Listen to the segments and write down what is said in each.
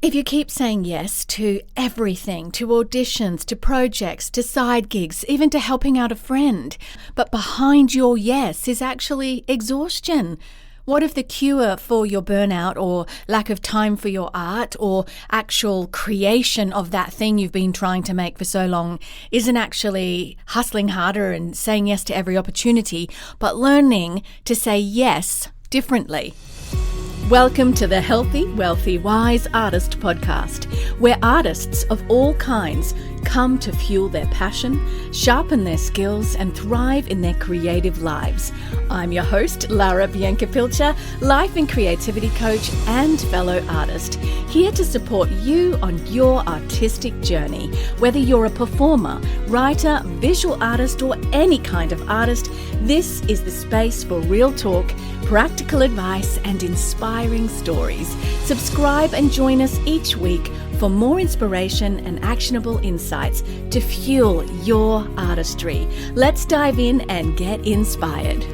If you keep saying yes to everything, to auditions, to projects, to side gigs, even to helping out a friend, but behind your yes is actually exhaustion. What if the cure for your burnout or lack of time for your art or actual creation of that thing you've been trying to make for so long isn't actually hustling harder and saying yes to every opportunity, but learning to say yes differently? Welcome to the Healthy, Wealthy, Wise Artist podcast, where artists of all kinds come to fuel their passion, sharpen their skills, and thrive in their creative lives. I'm your host, Lara Bianca-Pilcher, life and creativity coach and fellow artist, here to support you on your artistic journey. Whether you're a performer, writer, visual artist, or any kind of artist, this is the space for real talk, practical advice, and inspiring stories. Subscribe and join us each week for more inspiration and actionable insights to fuel your artistry. Let's dive in and get inspired.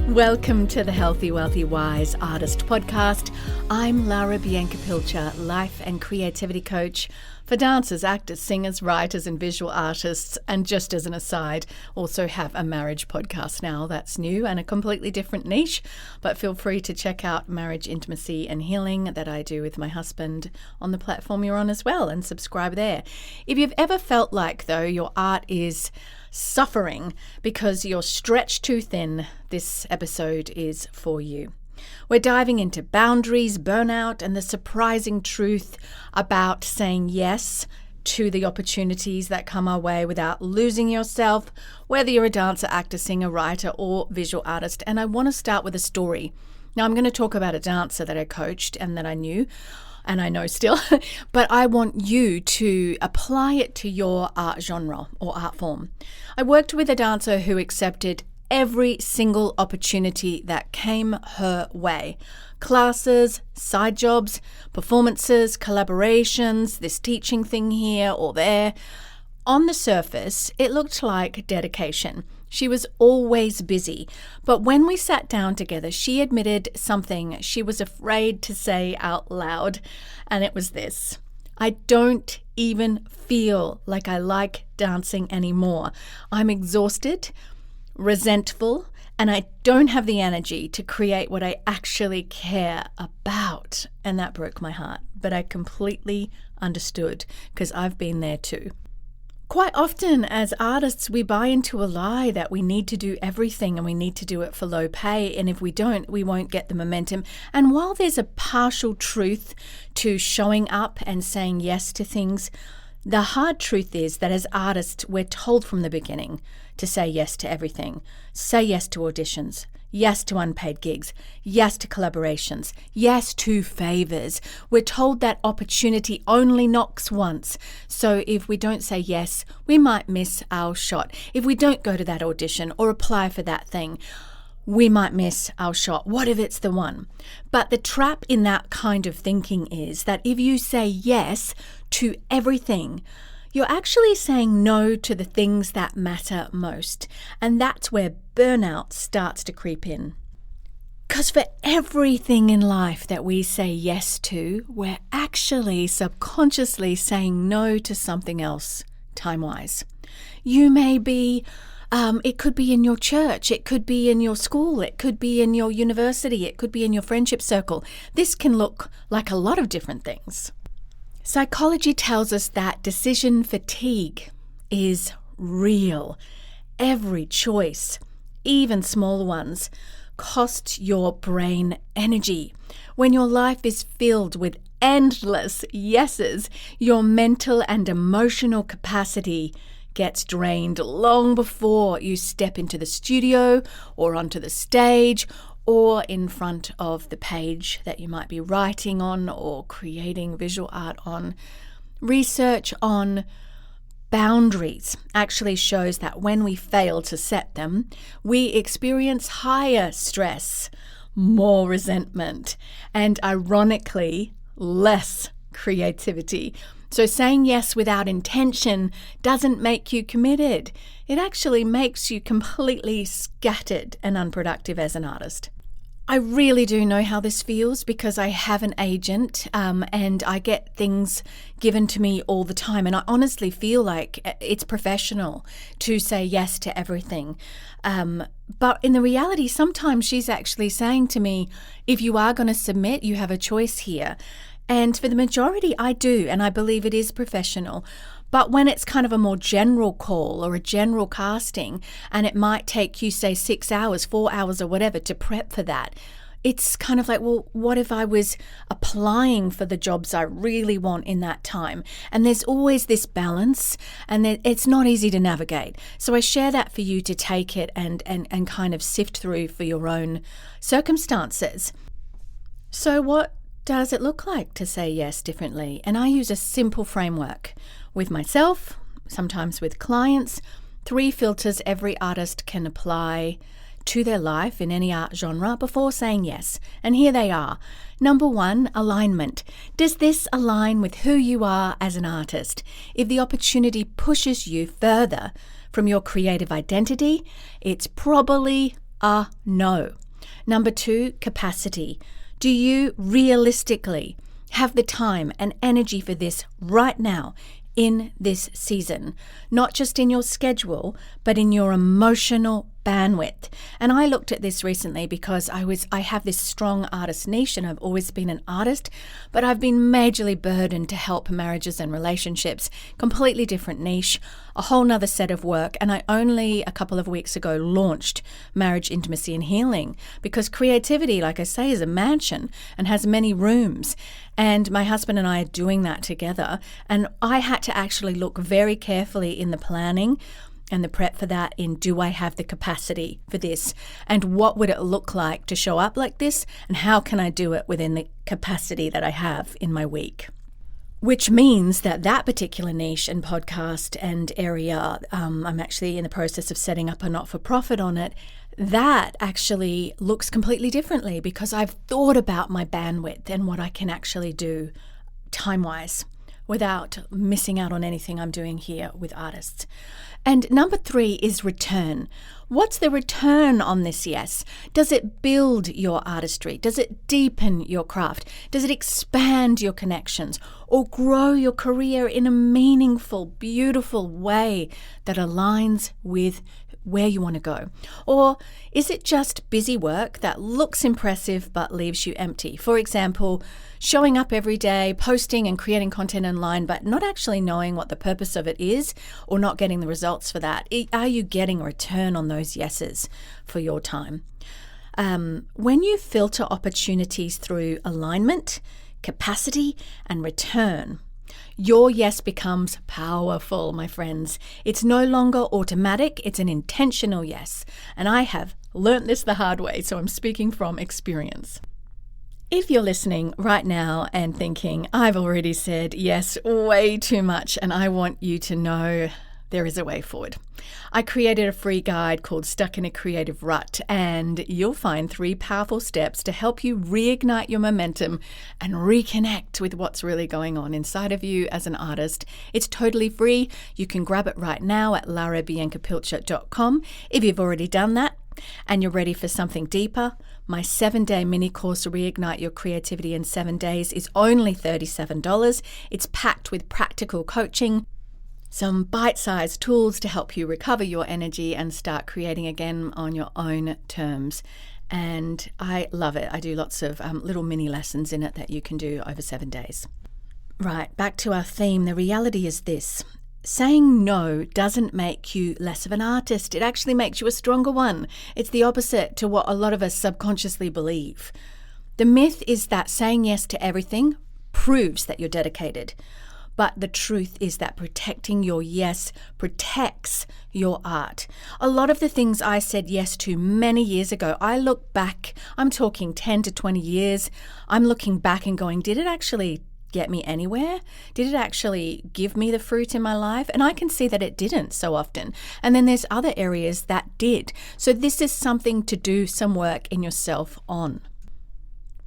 Welcome to the Healthy, Wealthy, Wise Artist podcast. I'm Lara Bianca-Pilcher, life and creativity coach for dancers, actors, singers, writers, and visual artists. And just as an aside, also have a marriage podcast now that's new and a completely different niche. But feel free to check out Marriage Intimacy and Healing that I do with my husband on the platform you're on as well, and subscribe there. If you've ever felt like, though, your art is suffering because you're stretched too thin, this episode is for you. We're diving into boundaries, burnout, and the surprising truth about saying yes to the opportunities that come our way without losing yourself, whether you're a dancer, actor, singer, writer, or visual artist. And I want to start with a story. Now, I'm going to talk about a dancer that I coached and that I knew, and I know still, but I want you to apply it to your art genre or art form. I worked with a dancer who accepted every single opportunity that came her way. Classes, side jobs, performances, collaborations, this teaching thing here or there. On the surface, it looked like dedication. She was always busy. But when we sat down together, she admitted something she was afraid to say out loud. And it was this: I don't even feel like I like dancing anymore. I'm exhausted, resentful, and I don't have the energy to create what I actually care about. And that broke my heart, but I completely understood because I've been there too. Quite often as artists, we buy into a lie that we need to do everything and we need to do it for low pay. And if we don't, we won't get the momentum. And while there's a partial truth to showing up and saying yes to things, the hard truth is that as artists, we're told from the beginning to say yes to everything. Say yes to auditions, yes to unpaid gigs, yes to collaborations, yes to favors. We're told that opportunity only knocks once. So if we don't say yes, we might miss our shot. If we don't go to that audition or apply for that thing, we might miss our shot. What if it's the one? But the trap in that kind of thinking is that if you say yes to everything, you're actually saying no to the things that matter most. And that's where burnout starts to creep in. Because for everything in life that we say yes to, we're actually subconsciously saying no to something else time-wise. You may be it could be in your church, it could be in your school, it could be in your university, it could be in your friendship circle. This can look like a lot of different things. Psychology tells us that decision fatigue is real. Every choice, even small ones, costs your brain energy. When your life is filled with endless yeses, your mental and emotional capacity gets drained long before you step into the studio or onto the stage or in front of the page that you might be writing on or creating visual art on. Research on boundaries actually shows that when we fail to set them, we experience higher stress, more resentment, and ironically, less creativity. So saying yes without intention doesn't make you committed. It actually makes you completely scattered and unproductive as an artist. I really do know how this feels because I have an agent and I get things given to me all the time. And I honestly feel like it's professional to say yes to everything. But in the reality, sometimes she's actually saying to me, if you are going to submit, you have a choice here. And for the majority, I do. And I believe it is professional. But when it's kind of a more general call or a general casting, and it might take you, say, 6 hours, 4 hours or whatever to prep for that, it's kind of like, well, what if I was applying for the jobs I really want in that time? And there's always this balance, and it's not easy to navigate. So I share that for you to take it and kind of sift through for your own circumstances. So what does it look like to say yes differently? And I use a simple framework with myself, sometimes with clients, 3 filters every artist can apply to their life in any art genre before saying yes. And here they are. Number 1, alignment. Does this align with who you are as an artist? If the opportunity pushes you further from your creative identity, it's probably a no. Number 2, capacity. Do you realistically have the time and energy for this right now in this season? Not just in your schedule, but in your emotional bandwidth. And I looked at this recently because I have this strong artist niche and I've always been an artist, but I've been majorly burdened to help marriages and relationships. Completely different niche, a whole nother set of work. And I only a couple of weeks ago launched Marriage, Intimacy and Healing because creativity, like I say, is a mansion and has many rooms. And my husband and I are doing that together. And I had to actually look very carefully in the planning and the prep for that in, do I have the capacity for this? And what would it look like to show up like this? And how can I do it within the capacity that I have in my week? Which means that particular niche and podcast and area, I'm actually in the process of setting up a not-for-profit on it. That actually looks completely differently because I've thought about my bandwidth and what I can actually do time-wise without missing out on anything I'm doing here with artists. And number 3 is return. What's the return on this yes? Does it build your artistry? Does it deepen your craft? Does it expand your connections or grow your career in a meaningful, beautiful way that aligns with where you want to go? Or is it just busy work that looks impressive but leaves you empty? For example, showing up every day, posting and creating content online, but not actually knowing what the purpose of it is or not getting the results for that. Are you getting a return on those yeses for your time? When you filter opportunities through alignment, capacity, and return, your yes becomes powerful, my friends. It's no longer automatic, it's an intentional yes. And I have learnt this the hard way, so I'm speaking from experience. If you're listening right now and thinking, I've already said yes way too much, and I want you to know there is a way forward. I created a free guide called Stuck in a Creative Rut, and you'll find 3 powerful steps to help you reignite your momentum and reconnect with what's really going on inside of you as an artist. It's totally free. You can grab it right now at larabiancapilcher.com. If you've already done that and you're ready for something deeper, my 7-day mini course, Reignite Your Creativity in 7 Days, is only $37. It's packed with practical coaching, some bite-sized tools to help you recover your energy and start creating again on your own terms. And I love it. I do lots of little mini lessons in it that you can do over 7 days. Right, back to our theme. The reality is this. Saying no doesn't make you less of an artist. It actually makes you a stronger one. It's the opposite to what a lot of us subconsciously believe. The myth is that saying yes to everything proves that you're dedicated. But the truth is that protecting your yes protects your art. A lot of the things I said yes to many years ago, I look back, I'm talking 10 to 20 years, I'm looking back and going, did it actually get me anywhere? Did it actually give me the fruit in my life? And I can see that it didn't so often. And then there's other areas that did. So this is something to do some work in yourself on.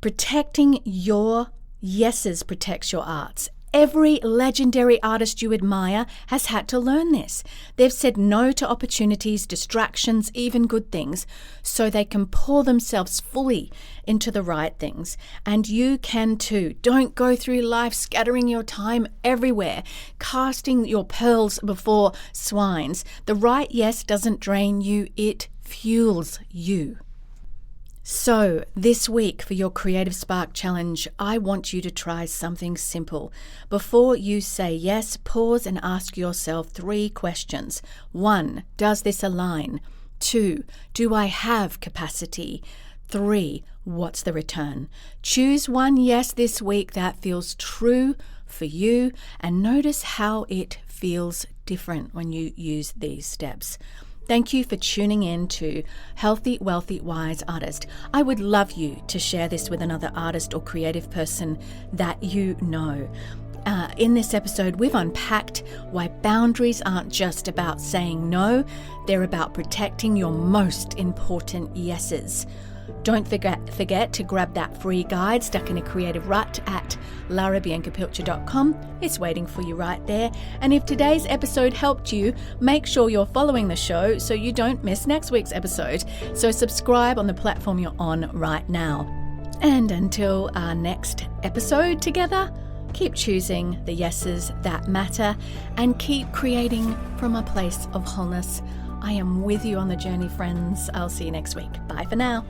Protecting your yeses protects your arts. Every legendary artist you admire has had to learn this. They've said no to opportunities, distractions, even good things, so they can pour themselves fully into the right things. And you can too. Don't go through life scattering your time everywhere, casting your pearls before swines. The right yes doesn't drain you, it fuels you. So, this week for your Creative Spark Challenge, I want you to try something simple. Before you say yes, pause and ask yourself 3 questions. 1, does this align? 2, do I have capacity? 3, what's the return? Choose one yes this week that feels true for you and notice how it feels different when you use these steps. Thank you for tuning in to Healthy, Wealthy, Wise Artist. I would love you to share this with another artist or creative person that you know. In this episode, we've unpacked why boundaries aren't just about saying no, they're about protecting your most important yeses. Don't forget to grab that free guide stuck in a creative rut at larabiancapilcher.com. It's waiting for you right there. And if today's episode helped you, make sure you're following the show so you don't miss next week's episode. So subscribe on the platform you're on right now. And until our next episode together, keep choosing the yeses that matter and keep creating from a place of wholeness. I am with you on the journey, friends. I'll see you next week. Bye for now.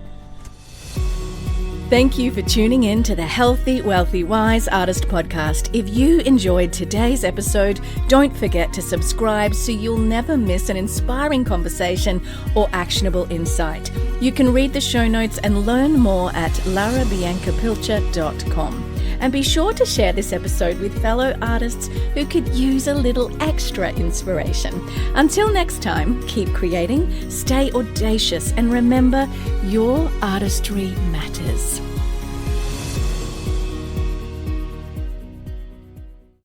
Thank you for tuning in to the Healthy, Wealthy, Wise Artist podcast. If you enjoyed today's episode, don't forget to subscribe so you'll never miss an inspiring conversation or actionable insight. You can read the show notes and learn more at larabiancapilcher.com. And be sure to share this episode with fellow artists who could use a little extra inspiration. Until next time, keep creating, stay audacious, and remember, your artistry matters.